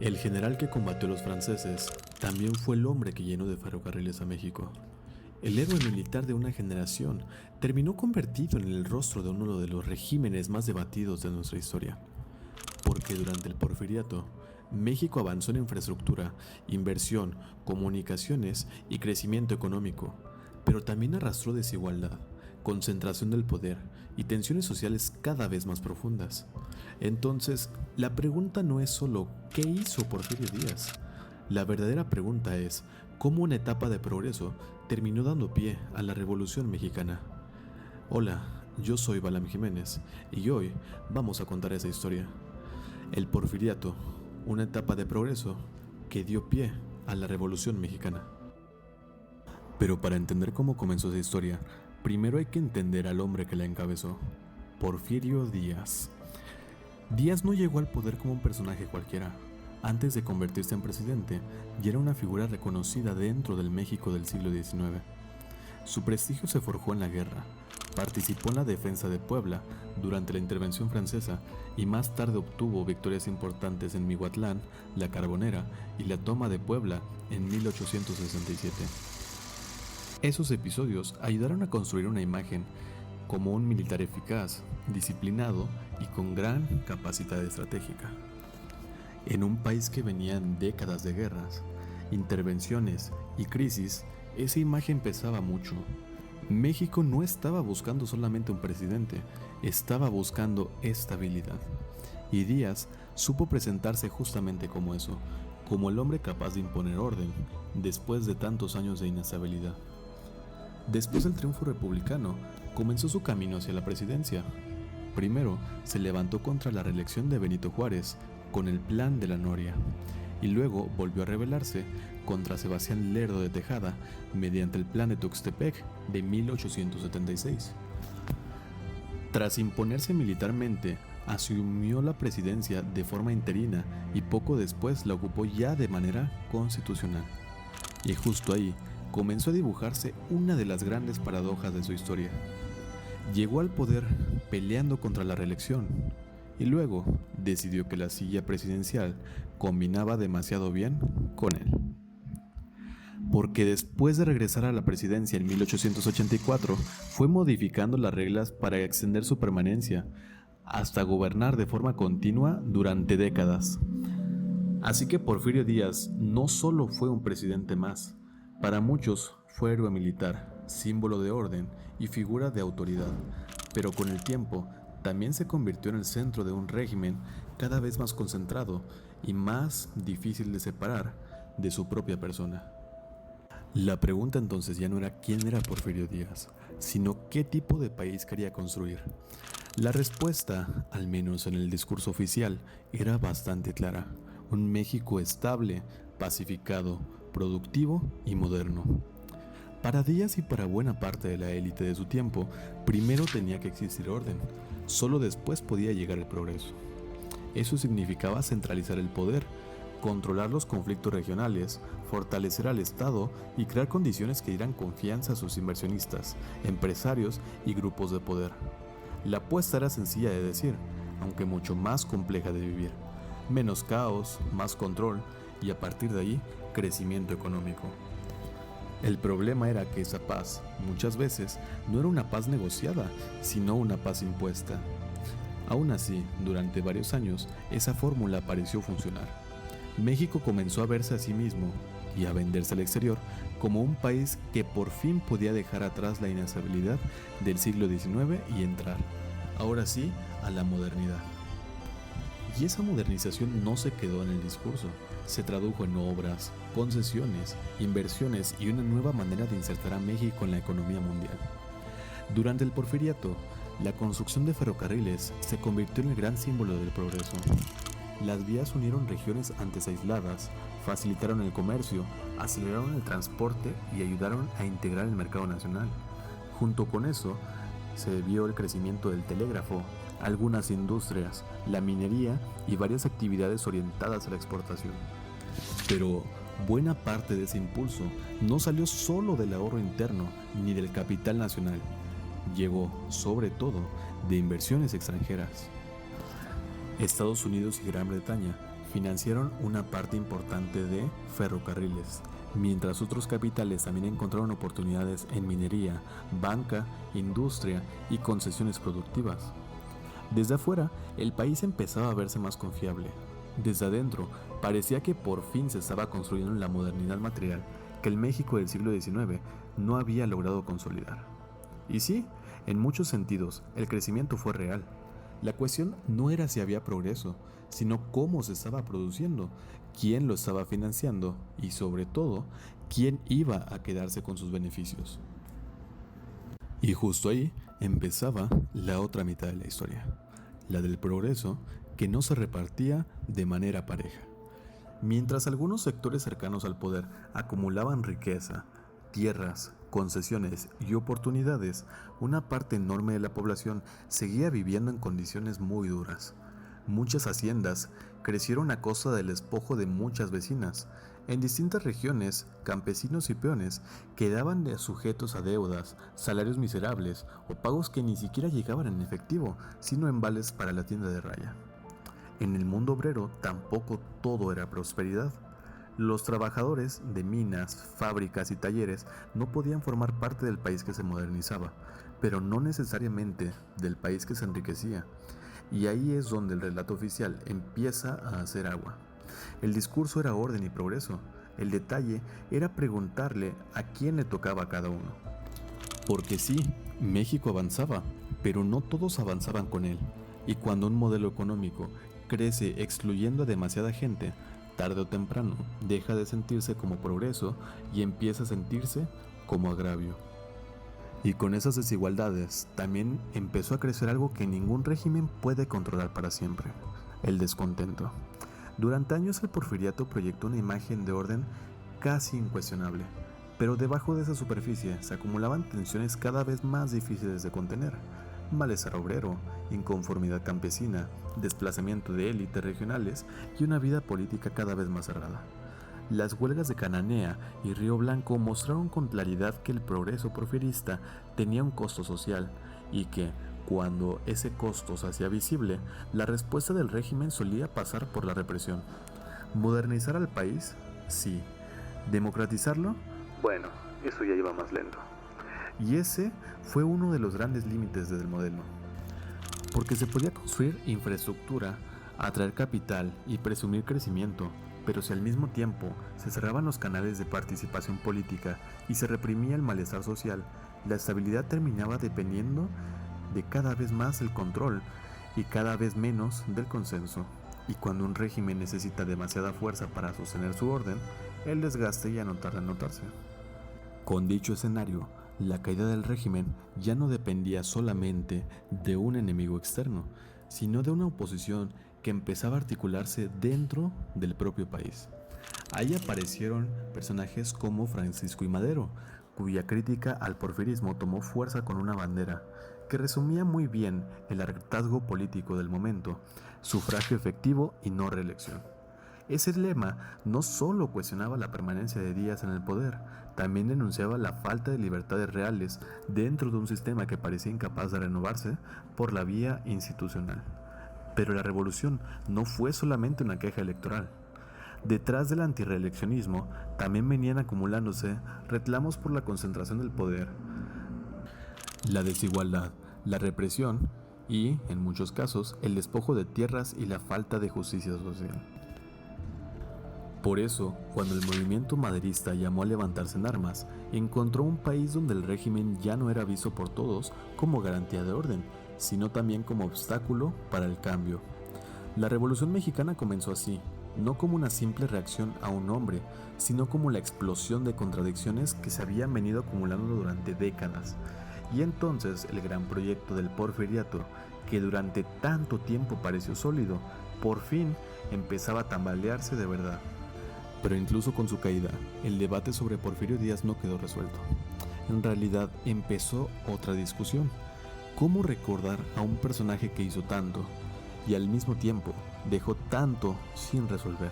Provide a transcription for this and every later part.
El general que combatió a los franceses también fue el hombre que llenó de ferrocarriles a México. El héroe militar de una generación terminó convertido en el rostro de uno de los regímenes más debatidos de nuestra historia. Porque durante el Porfiriato, México avanzó en infraestructura, inversión, comunicaciones y crecimiento económico, pero también arrastró desigualdad, concentración del poder y tensiones sociales cada vez más profundas. Entonces, la pregunta no es solo ¿qué hizo Porfirio Díaz? La verdadera pregunta es cómo una etapa de progreso terminó dando pie a la Revolución Mexicana. Hola, yo soy Balam Jiménez y hoy vamos a contar esa historia. El Porfiriato, una etapa de progreso que dio pie a la Revolución Mexicana. Pero para entender cómo comenzó esa historia, primero hay que entender al hombre que la encabezó, Porfirio Díaz. Díaz no llegó al poder como un personaje cualquiera. Antes de convertirse en presidente, ya era una figura reconocida dentro del México del siglo XIX. Su prestigio se forjó en la guerra. Participó en la defensa de Puebla durante la intervención francesa y más tarde obtuvo victorias importantes en Mihuatlán, La Carbonera y la toma de Puebla en 1867. Esos episodios ayudaron a construir una imagen como un militar eficaz, disciplinado y con gran capacidad estratégica. En un país que venía en décadas de guerras, intervenciones y crisis, esa imagen pesaba mucho. México no estaba buscando solamente un presidente, estaba buscando estabilidad. Y Díaz supo presentarse justamente como eso, como el hombre capaz de imponer orden después de tantos años de inestabilidad. Después del triunfo republicano, comenzó su camino hacia la presidencia. Primero, se levantó contra la reelección de Benito Juárez con el Plan de la Noria, y luego volvió a rebelarse contra Sebastián Lerdo de Tejada mediante el Plan de Tuxtepec de 1876. Tras imponerse militarmente, asumió la presidencia de forma interina y poco después la ocupó ya de manera constitucional. Y justo ahí comenzó a dibujarse una de las grandes paradojas de su historia. Llegó al poder peleando contra la reelección y luego decidió que la silla presidencial combinaba demasiado bien con él. Porque después de regresar a la presidencia en 1884, fue modificando las reglas para extender su permanencia, hasta gobernar de forma continua durante décadas. Así que Porfirio Díaz no solo fue un presidente más, para muchos fue héroe militar, símbolo de orden y figura de autoridad, pero con el tiempo también se convirtió en el centro de un régimen cada vez más concentrado y más difícil de separar de su propia persona. La pregunta entonces ya no era quién era Porfirio Díaz, sino qué tipo de país quería construir. La respuesta, al menos en el discurso oficial, era bastante clara: un México estable, pacificado, productivo y moderno. Para Díaz y para buena parte de la élite de su tiempo, primero tenía que existir orden, solo después podía llegar el progreso. Eso significaba centralizar el poder, controlar los conflictos regionales, fortalecer al Estado y crear condiciones que dieran confianza a sus inversionistas, empresarios y grupos de poder. La apuesta era sencilla de decir, aunque mucho más compleja de vivir. Menos caos, más control y a partir de ahí, crecimiento económico. El problema era que esa paz, muchas veces, no era una paz negociada, sino una paz impuesta. Aún así, durante varios años, esa fórmula pareció funcionar. México comenzó a verse a sí mismo y a venderse al exterior como un país que por fin podía dejar atrás la inestabilidad del siglo XIX y entrar, ahora sí, a la modernidad. Y esa modernización no se quedó en el discurso, se tradujo en obras, concesiones, inversiones y una nueva manera de insertar a México en la economía mundial. Durante el Porfiriato, la construcción de ferrocarriles se convirtió en el gran símbolo del progreso. Las vías unieron regiones antes aisladas, facilitaron el comercio, aceleraron el transporte y ayudaron a integrar el mercado nacional. Junto con eso, se vio el crecimiento del telégrafo, algunas industrias, la minería y varias actividades orientadas a la exportación. Pero buena parte de ese impulso no salió solo del ahorro interno ni del capital nacional. Llegó, sobre todo, de inversiones extranjeras. Estados Unidos y Gran Bretaña financiaron una parte importante de ferrocarriles, mientras otros capitales también encontraron oportunidades en minería, banca, industria y concesiones productivas. Desde afuera, el país empezaba a verse más confiable. Desde adentro, parecía que por fin se estaba construyendo la modernidad material que el México del siglo XIX no había logrado consolidar. Y sí, en muchos sentidos, el crecimiento fue real. La cuestión no era si había progreso, sino cómo se estaba produciendo, quién lo estaba financiando y, sobre todo, quién iba a quedarse con sus beneficios. Y justo ahí empezaba la otra mitad de la historia, la del progreso que no se repartía de manera pareja. Mientras algunos sectores cercanos al poder acumulaban riqueza, tierras, concesiones y oportunidades, una parte enorme de la población seguía viviendo en condiciones muy duras. Muchas haciendas crecieron a costa del despojo de muchas vecinas. En distintas regiones, campesinos y peones quedaban sujetos a deudas, salarios miserables o pagos que ni siquiera llegaban en efectivo, sino en vales para la tienda de raya. En el mundo obrero tampoco todo era prosperidad. Los trabajadores de minas, fábricas y talleres no podían formar parte del país que se modernizaba, pero no necesariamente del país que se enriquecía. Y ahí es donde el relato oficial empieza a hacer agua. El discurso era orden y progreso. El detalle era preguntarle a quién le tocaba a cada uno. Porque sí, México avanzaba, pero no todos avanzaban con él. Y cuando un modelo económico crece excluyendo a demasiada gente, tarde o temprano deja de sentirse como progreso y empieza a sentirse como agravio. Y con esas desigualdades también empezó a crecer algo que ningún régimen puede controlar para siempre: el descontento. Durante años el porfiriato proyectó una imagen de orden casi incuestionable, pero debajo de esa superficie se acumulaban tensiones cada vez más difíciles de contener: malestar obrero, inconformidad campesina, desplazamiento de élites regionales y una vida política cada vez más cerrada. Las huelgas de Cananea y Río Blanco mostraron con claridad que el progreso porfirista tenía un costo social y que, cuando ese costo se hacía visible, la respuesta del régimen solía pasar por la represión. ¿Modernizar al país? Sí. ¿Democratizarlo? Bueno, eso ya iba más lento. Y ese fue uno de los grandes límites del modelo. Porque se podía construir infraestructura, atraer capital y presumir crecimiento, pero si al mismo tiempo se cerraban los canales de participación política y se reprimía el malestar social, la estabilidad terminaba dependiendo de cada vez más el control y cada vez menos del consenso. Y cuando un régimen necesita demasiada fuerza para sostener su orden, el desgaste ya no tarda en notarse. Con dicho escenario, la caída del régimen ya no dependía solamente de un enemigo externo, sino de una oposición que empezaba a articularse dentro del propio país. Ahí aparecieron personajes como Francisco I. Madero, cuya crítica al porfirismo tomó fuerza con una bandera que resumía muy bien el hartazgo político del momento: sufragio efectivo y no reelección. Ese lema no solo cuestionaba la permanencia de Díaz en el poder, también denunciaba la falta de libertades reales dentro de un sistema que parecía incapaz de renovarse por la vía institucional. Pero la revolución no fue solamente una queja electoral. Detrás del antirreeleccionismo también venían acumulándose reclamos por la concentración del poder, la desigualdad, la represión y, en muchos casos, el despojo de tierras y la falta de justicia social. Por eso, cuando el movimiento maderista llamó a levantarse en armas, encontró un país donde el régimen ya no era visto por todos como garantía de orden, sino también como obstáculo para el cambio. La Revolución Mexicana comenzó así, no como una simple reacción a un hombre, sino como la explosión de contradicciones que se habían venido acumulando durante décadas. Y entonces el gran proyecto del porfiriato, que durante tanto tiempo pareció sólido, por fin empezaba a tambalearse de verdad. Pero incluso con su caída, el debate sobre Porfirio Díaz no quedó resuelto. En realidad empezó otra discusión: ¿cómo recordar a un personaje que hizo tanto y al mismo tiempo dejó tanto sin resolver?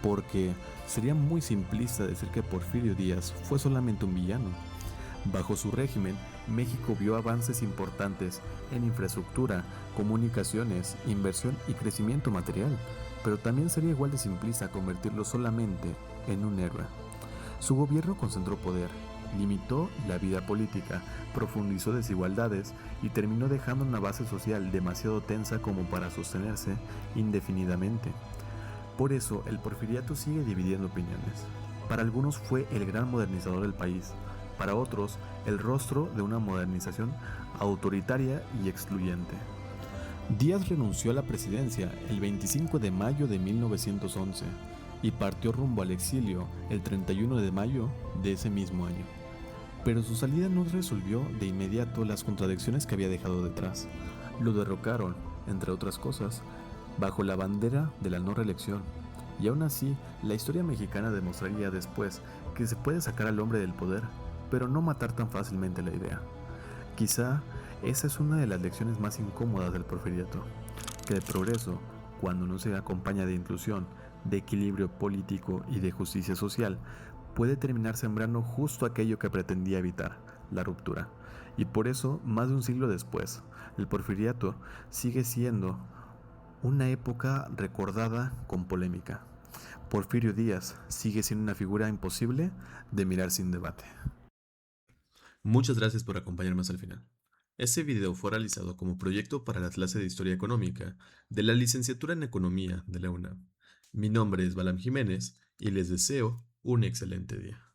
Porque sería muy simplista decir que Porfirio Díaz fue solamente un villano. Bajo su régimen, México vio avances importantes en infraestructura, comunicaciones, inversión y crecimiento material, pero también sería igual de simplista convertirlo solamente en un héroe. Su gobierno concentró poder, limitó la vida política, profundizó desigualdades y terminó dejando una base social demasiado tensa como para sostenerse indefinidamente. Por eso, el porfiriato sigue dividiendo opiniones. Para algunos fue el gran modernizador del país, para otros el rostro de una modernización autoritaria y excluyente. Díaz renunció a la presidencia el 25 de mayo de 1911 y partió rumbo al exilio el 31 de mayo de ese mismo año. Pero su salida no resolvió de inmediato las contradicciones que había dejado detrás. Lo derrocaron, entre otras cosas, bajo la bandera de la no reelección. Y aún así, la historia mexicana demostraría después que se puede sacar al hombre del poder, pero no matar tan fácilmente la idea. Quizá esa es una de las lecciones más incómodas del porfiriato, que el progreso, cuando no se acompaña de inclusión, de equilibrio político y de justicia social, puede terminar sembrando justo aquello que pretendía evitar, la ruptura. Y por eso, más de un siglo después, el porfiriato sigue siendo una época recordada con polémica. Porfirio Díaz sigue siendo una figura imposible de mirar sin debate. Muchas gracias por acompañarme hasta el final. Este video fue realizado como proyecto para la clase de Historia Económica de la Licenciatura en Economía de la UNAM. Mi nombre es Balam Jiménez y les deseo un excelente día.